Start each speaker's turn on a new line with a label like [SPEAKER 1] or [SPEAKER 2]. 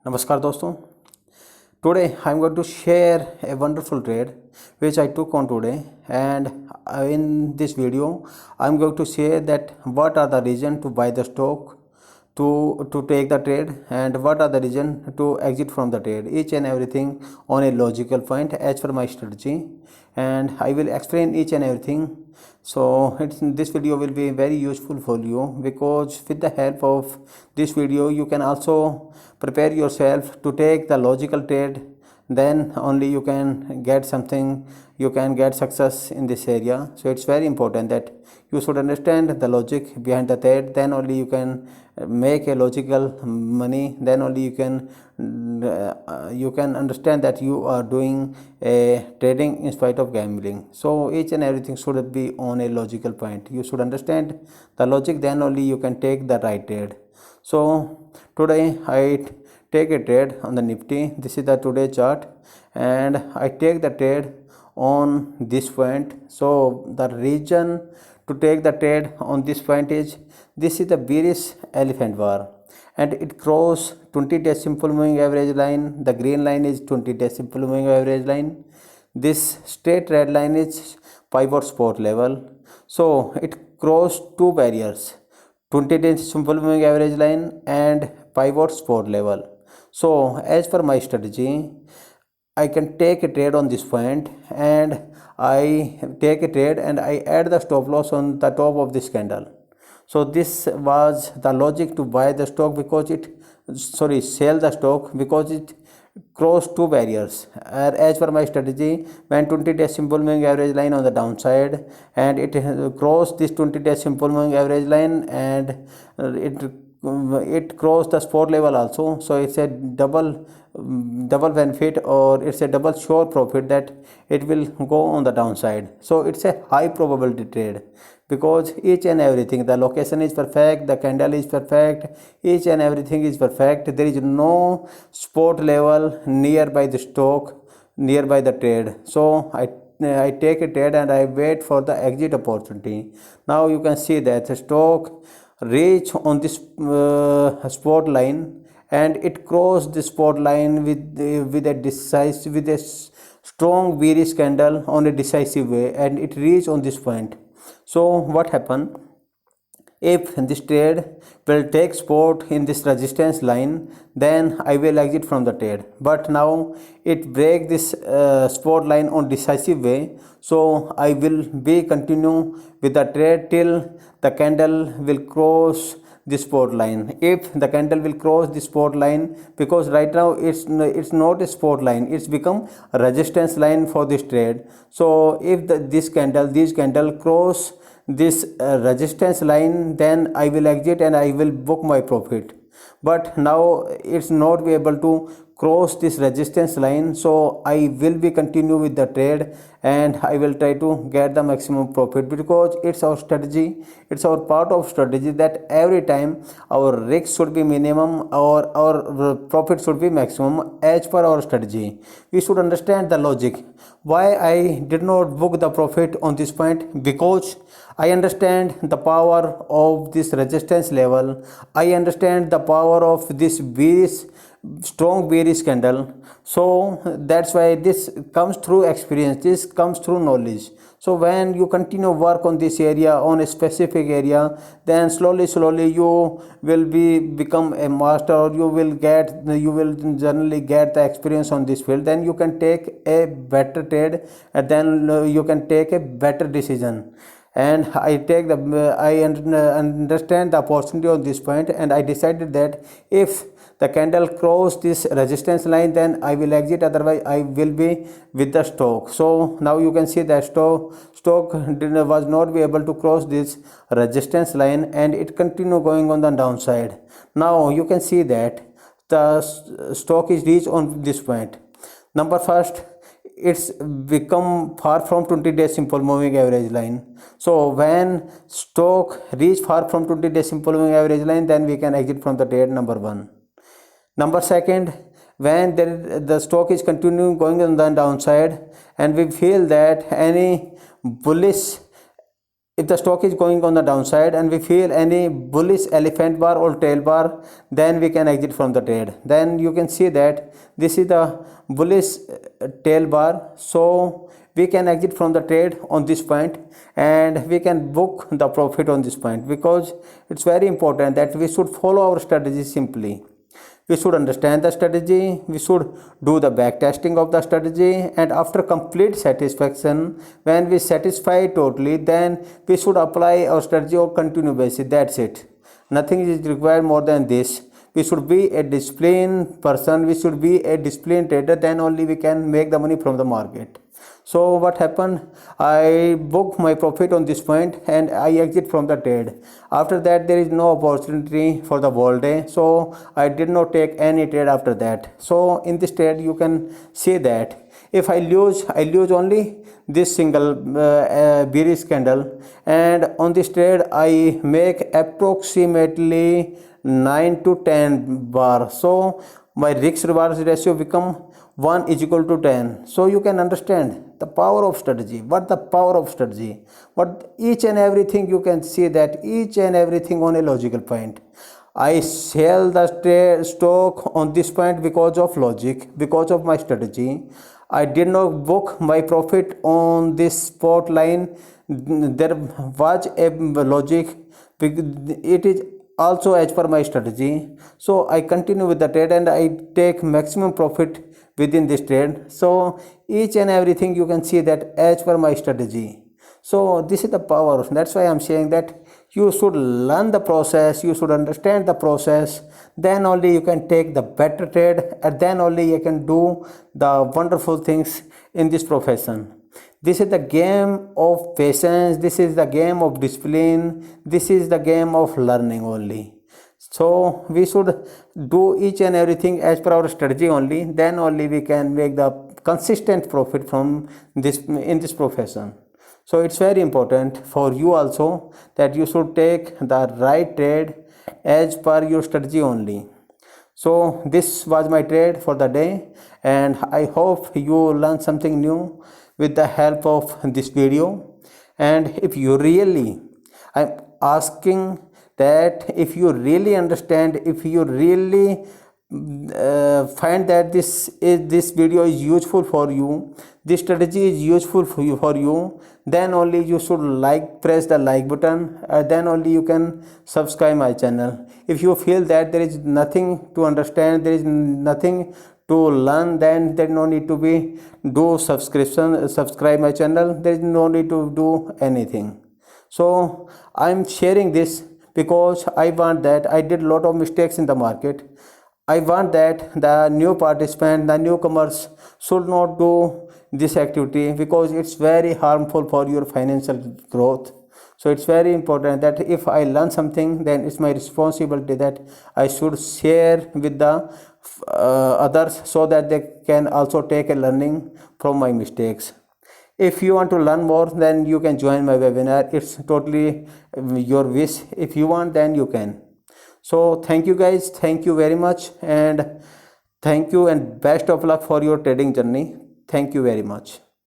[SPEAKER 1] नमस्कार दोस्तों. Today I'm going to share a wonderful trade which I took on today, and in this video I'm going to share that what are the reason to buy the stock, to take the trade, and what are the reason to exit from the trade, each and everything on a logical point as per my strategy, and I will explain each and everything. So this video will be very useful for you, because with the help of this video you can also prepare yourself to take the logical trade. Then only you can get something, you can get success in this area. So it's very important that you should understand the logic behind the trade. Then only you can make a logical money. Then only you can understand that you are doing a trading in spite of gambling. So each and everything should be on a logical point. You should understand the logic, then only you can take the right trade. So today I take a trade on the Nifty. This is the today chart, and I take the trade on this point. So the reason to take the trade on this point is, this is the bearish elephant bar, and it cross 20-day simple moving average line. The green line is 20-day simple moving average line. This straight red line is pivot support level. So it crossed two barriers, 20-day simple moving average line and pivot support level. So as per my strategy, I can take a trade on this point, and I take a trade and I add the stop loss on the top of this candle. So this was the logic to buy the stock, because sell the stock, because it crossed two barriers. As per my strategy, when 20-day simple moving average line on the downside, and it crossed this 20-day simple moving average line, and it crossed the support level also. So it's a double benefit, or it's a double sure profit that it will go on the downside. So it's a high probability trade, because each and everything, the location is perfect, the candle is perfect, each and everything is perfect. There is no support level nearby the stock, nearby the trade. So I take a trade and I wait for the exit opportunity. Now you can see that the stock reach on this support line, and it crossed the support line with a strong bearish candle on a decisive way, and it reached on this point. So what happened? If this trade will take support in this resistance line, then I will exit from the trade. But now it break this support line on decisive way, so I will be continue with the trade till the candle will cross this support line. If the candle will cross this support line, because right now it's not a support line, it's become a resistance line for this trade. So if this candle cross this resistance line, then I will exit and I will book my profit. But now it's not be able to cross this resistance line, so I will be continue with the trade, and I will try to get the maximum profit, because it's our strategy, it's our part of strategy, that every time our risk should be minimum, or our profit should be maximum as per our strategy. We should understand the logic why I did not book the profit on this point, because I understand the power of this resistance level. I understand the power of this strong bearish candle. So that's why this comes through experience, this comes through knowledge. So when you continue work on this area, on a specific area, then slowly you will become a master, or you will generally get the experience on this field. Then you can take a better trade, and then you can take a better decision. And I understand the opportunity on this point, and I decided that if the candle cross this resistance line, then I will exit, otherwise I will be with the stock. So now you can see that stock was not be able to cross this resistance line, and it continue going on the downside. Now you can see that the stock is reached on this point. Number first, it's become far from 20-day simple moving average line. So when stock reach far from 20-day simple moving average line, then we can exit from the trade, number one. Number second, when the stock is continuing going on the downside, and we feel that any bullish if the stock is going on the downside and we feel any bullish elephant bar or tail bar, then we can exit from the trade. Then you can see that this is the bullish tail bar, so we can exit from the trade on this point and we can book the profit on this point, because it's very important that we should follow our strategy simply. We should understand the strategy, we should do the back testing of the strategy, and after complete satisfaction, when we satisfy totally, then we should apply our strategy on continue basis. That's it. Nothing is required more than this. We should be a disciplined person, we should be a disciplined trader, then only we can make the money from the market. So what happened, I booked my profit on this point and I exit from the trade. After that there is no opportunity for the whole day, so I did not take any trade after that. So in this trade you can see that if I lose only this single bearish candle, and on this trade I make approximately 9 to 10 bar. So my risk reward ratio become 1 is equal to 10. So you can understand the power of strategy. What the power of strategy? What each and everything you can see that each and everything on a logical point. I sell the stock on this point because of logic, because of my strategy. I did not book my profit on this spot line. There was a logic. It is also as per my strategy. So I continue with the trade and I take maximum profit within this trade. So each and everything you can see that as per my strategy. So this is the power. That's why I'm saying that you should learn the process, you should understand the process, then only you can take the better trade, and then only you can do the wonderful things in this profession. This is the game of patience, this is the game of discipline, this is the game of learning only. So we should do each and everything as per our strategy only, then only we can make the consistent profit from this in this profession. So it's very important for you also that you should take the right trade as per your strategy only. So this was my trade for the day, and I hope you learn something new with the help of this video. And if you really, I'm asking that if you really understand, if you really find that this video is useful for you, this strategy is useful for you, then only you should press the like button, then only you can subscribe my channel. If you feel that there is nothing to understand, there is nothing to learn, then there is no need to be subscribe my channel, there is no need to do anything. So I'm sharing this because I want that I did a lot of mistakes in the market. I want that the new participant, the newcomers should not do this activity because it's very harmful for your financial growth. So it's very important that if I learn something, then it's my responsibility that I should share with the others so that they can also take a learning from my mistakes. If you want to learn more, then you can join my webinar. It's totally your wish. If you want, then you can. So thank you guys, thank you very much, and thank you and best of luck for your trading journey. Thank you very much.